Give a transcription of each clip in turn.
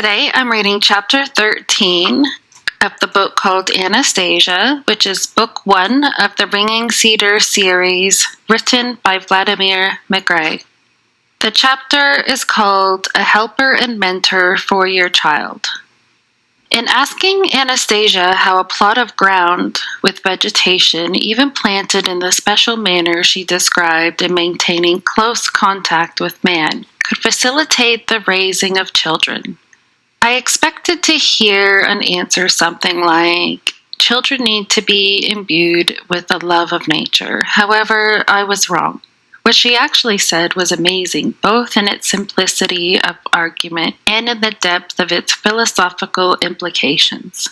Today I'm reading chapter 13 of the book called ANASTASIA, which is book 1 of the Ringing Cedars series written by Vladimir Megre. The chapter is called A Helper and Mentor for Your Child. In asking Anastasia how a plot of ground with vegetation, even planted in the special manner she described in maintaining close contact with man, could facilitate the raising of children, I expected to hear an answer something like, children need to be imbued with a love of nature. However, I was wrong. What she actually said was amazing, both in its simplicity of argument and in the depth of its philosophical implications.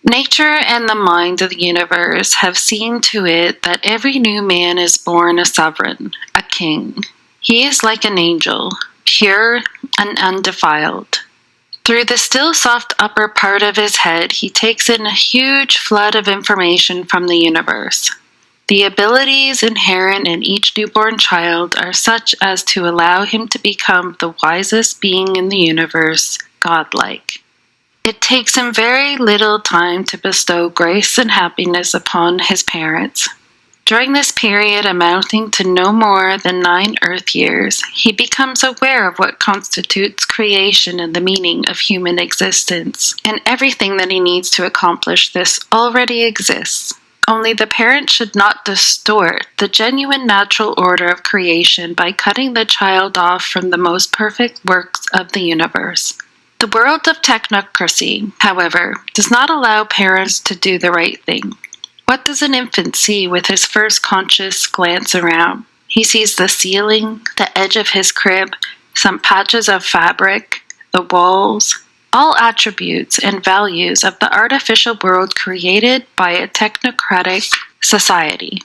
Nature and the mind of the universe have seen to it that every new man is born a sovereign, a king. He is like an angel, pure and undefiled. Through the still soft upper part of his head, he takes in a huge flood of information from the universe. The abilities inherent in each newborn child are such as to allow him to become the wisest being in the universe, godlike. It takes him very little time to bestow grace and happiness upon his parents. During this period, amounting to no more than 9 Earth years, he becomes aware of what constitutes creation and the meaning of human existence, and everything that he needs to accomplish this already exists. Only the parent should not distort the genuine natural order of creation by cutting the child off from the most perfect works of the universe. The world of technocracy, however, does not allow parents to do the right thing. What does an infant see with his first conscious glance around? He sees the ceiling, the edge of his crib, some patches of fabric, the walls, all attributes and values of the artificial world created by a technocratic society.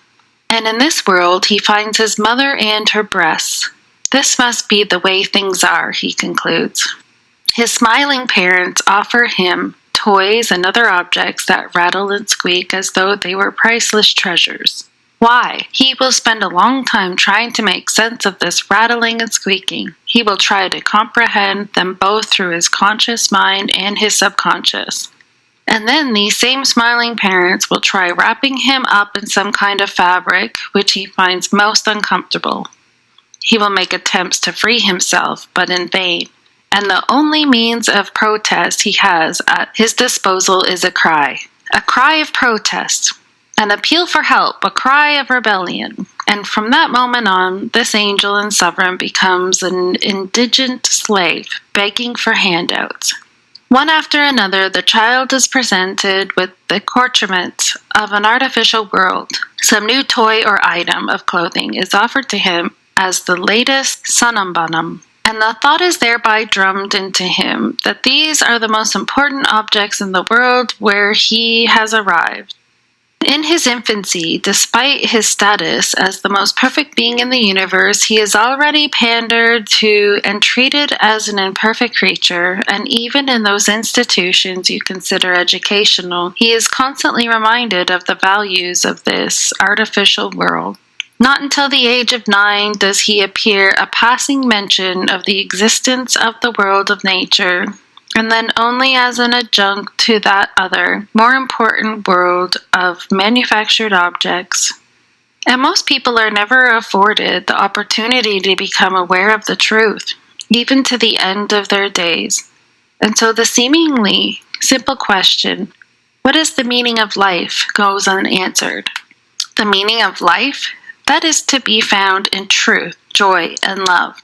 And in this world, he finds his mother and her breasts. This must be the way things are, he concludes. His smiling parents offer him toys and other objects that rattle and squeak as though they were priceless treasures. Why? He will spend a long time trying to make sense of this rattling and squeaking. He will try to comprehend them both through his conscious mind and his subconscious. And then these same smiling parents will try wrapping him up in some kind of fabric, which he finds most uncomfortable. He will make attempts to free himself, but in vain. And the only means of protest he has at his disposal is a cry of protest, an appeal for help, a cry of rebellion. And from that moment on, this angel and sovereign becomes an indigent slave, begging for handouts. One after another, the child is presented with the accoutrement of an artificial world. Some new toy or item of clothing is offered to him as the latest sunnambunum. And the thought is thereby drummed into him that these are the most important objects in the world where he has arrived. In his infancy, despite his status as the most perfect being in the universe, he is already pandered to and treated as an imperfect creature, and even in those institutions you consider educational, he is constantly reminded of the values of this artificial world. Not until the age of 9 does he appear a passing mention of the existence of the world of nature, and then only as an adjunct to that other, more important world of manufactured objects. And most people are never afforded the opportunity to become aware of the truth, even to the end of their days. And so the seemingly simple question, what is the meaning of life, goes unanswered. The meaning of life? That is to be found in truth, joy, and love.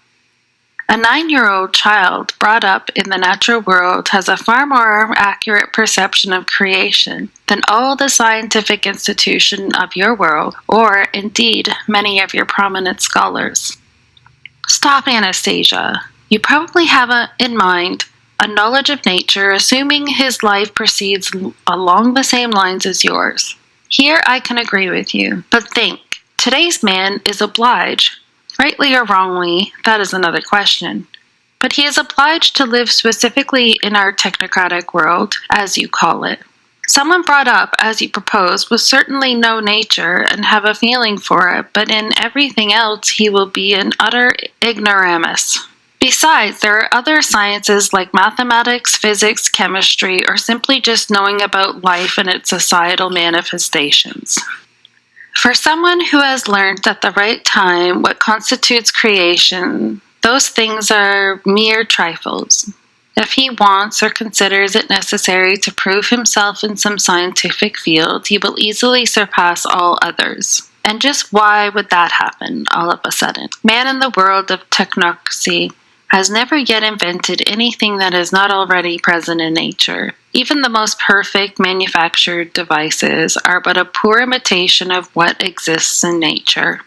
A 9-year-old child brought up in the natural world has a far more accurate perception of creation than all the scientific institution of your world, or indeed many of your prominent scholars. Stop, Anastasia. You probably have in mind a knowledge of nature, assuming his life proceeds along the same lines as yours. Here I can agree with you, but think. Today's man is obliged, rightly or wrongly, that is another question, but he is obliged to live specifically in our technocratic world, as you call it. Someone brought up, as you propose, will certainly know nature and have a feeling for it, but in everything else he will be an utter ignoramus. Besides, there are other sciences like mathematics, physics, chemistry, or simply just knowing about life and its societal manifestations. For someone who has learned at the right time what constitutes creation, those things are mere trifles. If he wants or considers it necessary to prove himself in some scientific field, he will easily surpass all others. And just why would that happen all of a sudden? Man in the world of technocracy has never yet invented anything that is not already present in nature. Even the most perfect manufactured devices are but a poor imitation of what exists in nature.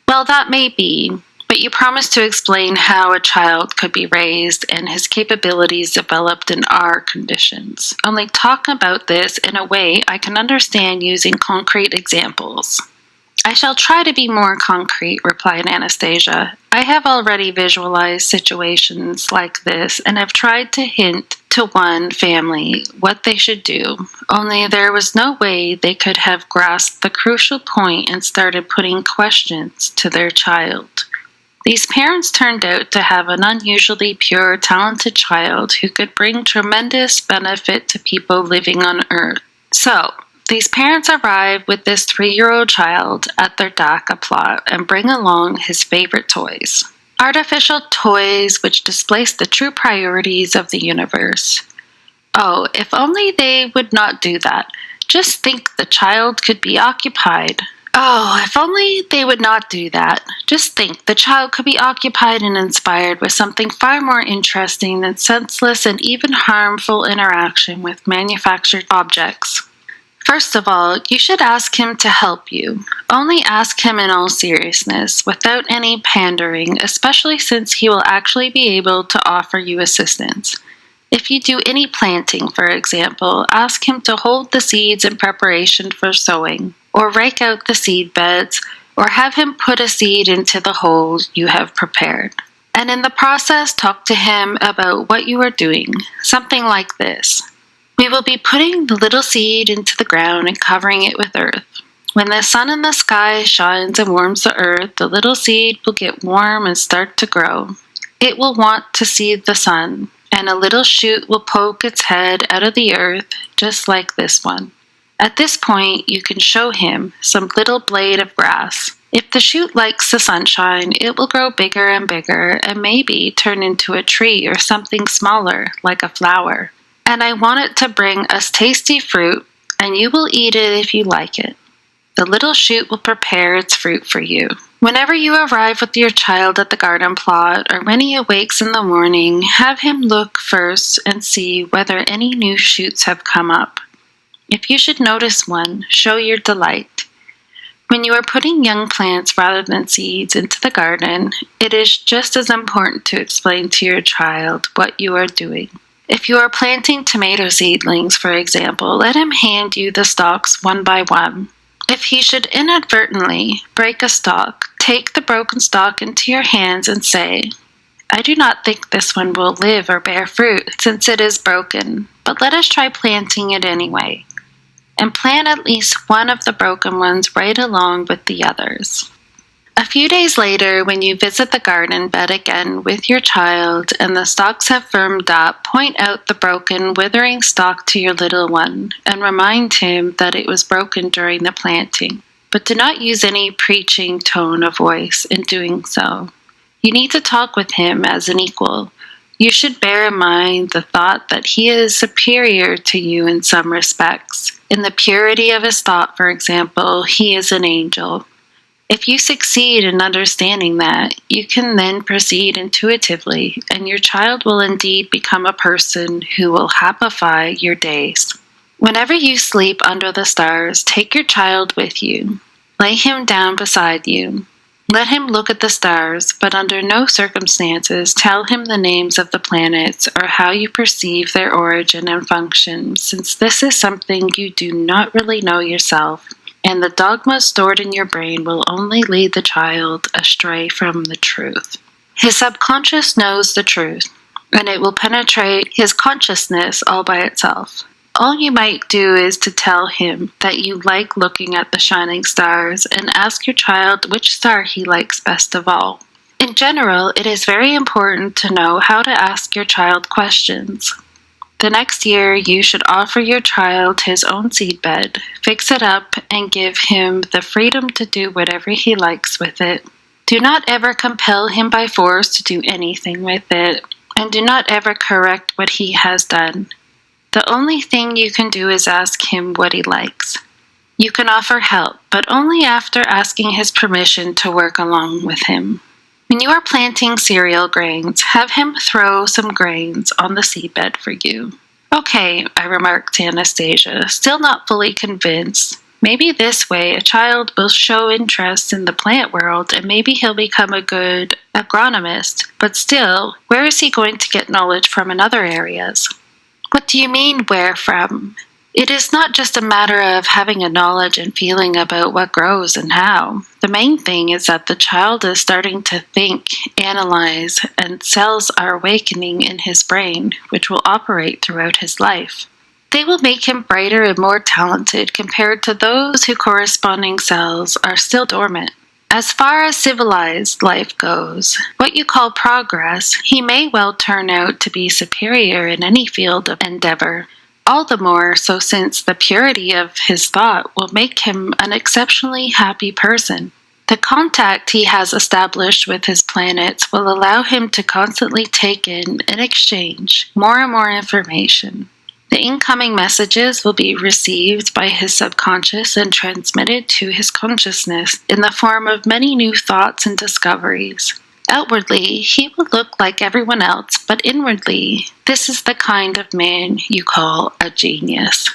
Well, that may be, but you promised to explain how a child could be raised and his capabilities developed in our conditions. Only talk about this in a way I can understand using concrete examples. I shall try to be more concrete, replied Anastasia. I have already visualized situations like this and have tried to hint to one family what they should do, only there was no way they could have grasped the crucial point and started putting questions to their child. These parents turned out to have an unusually pure, talented child who could bring tremendous benefit to people living on Earth. So, these parents arrive with this 3-year-old child at their DACA plot and bring along his favorite toys. Artificial toys which displace the true priorities of the universe. Oh, if only they would not do that. Just think the child could be occupied. Oh, if only they would not do that. Just think the child could be occupied and inspired with something far more interesting than senseless and even harmful interaction with manufactured objects. First of all, you should ask him to help you. Only ask him in all seriousness, without any pandering, especially since he will actually be able to offer you assistance. If you do any planting, for example, ask him to hold the seeds in preparation for sowing, or rake out the seed beds, or have him put a seed into the hole you have prepared. And in the process, talk to him about what you are doing, something like this. We will be putting the little seed into the ground and covering it with earth. When the sun in the sky shines and warms the earth, the little seed will get warm and start to grow. It will want to see the sun, and a little shoot will poke its head out of the earth, just like this one. At this point, you can show him some little blade of grass. If the shoot likes the sunshine, it will grow bigger and bigger and maybe turn into a tree or something smaller, like a flower. And I want it to bring us tasty fruit, and you will eat it if you like it. The little shoot will prepare its fruit for you. Whenever you arrive with your child at the garden plot, or when he awakes in the morning, have him look first and see whether any new shoots have come up. If you should notice one, show your delight. When you are putting young plants rather than seeds into the garden, it is just as important to explain to your child what you are doing. If you are planting tomato seedlings, for example, let him hand you the stalks one by one. If he should inadvertently break a stalk, take the broken stalk into your hands and say, I do not think this one will live or bear fruit, since it is broken, but let us try planting it anyway. And plant at least one of the broken ones right along with the others. A few days later, when you visit the garden bed again with your child and the stalks have firmed up, point out the broken, withering stalk to your little one and remind him that it was broken during the planting. But do not use any preaching tone of voice in doing so. You need to talk with him as an equal. You should bear in mind the thought that he is superior to you in some respects. In the purity of his thought, for example, he is an angel. If you succeed in understanding that, you can then proceed intuitively, and your child will indeed become a person who will happify your days. Whenever you sleep under the stars, take your child with you. Lay him down beside you. Let him look at the stars, but under no circumstances tell him the names of the planets or how you perceive their origin and function, since this is something you do not really know yourself. And the dogmas stored in your brain will only lead the child astray from the truth. His subconscious knows the truth, and it will penetrate his consciousness all by itself. All you might do is to tell him that you like looking at the shining stars and ask your child which star he likes best of all. In general, it is very important to know how to ask your child questions. The next year, you should offer your child his own seedbed, fix it up, and give him the freedom to do whatever he likes with it. Do not ever compel him by force to do anything with it, and do not ever correct what he has done. The only thing you can do is ask him what he likes. You can offer help, but only after asking his permission to work along with him. When you are planting cereal grains, have him throw some grains on the seedbed for you. Okay, I remarked to Anastasia, still not fully convinced. Maybe this way a child will show interest in the plant world and maybe he'll become a good agronomist. But still, where is he going to get knowledge from in other areas? What do you mean, where from? It is not just a matter of having a knowledge and feeling about what grows and how. The main thing is that the child is starting to think, analyze, and cells are awakening in his brain, which will operate throughout his life. They will make him brighter and more talented compared to those whose corresponding cells are still dormant. As far as civilized life goes, what you call progress, he may well turn out to be superior in any field of endeavor. All the more so since the purity of his thought will make him an exceptionally happy person. The contact he has established with his planets will allow him to constantly take in exchange more and more information. The incoming messages will be received by his subconscious and transmitted to his consciousness in the form of many new thoughts and discoveries. Outwardly, he will look like everyone else, but inwardly, this is the kind of man you call a genius.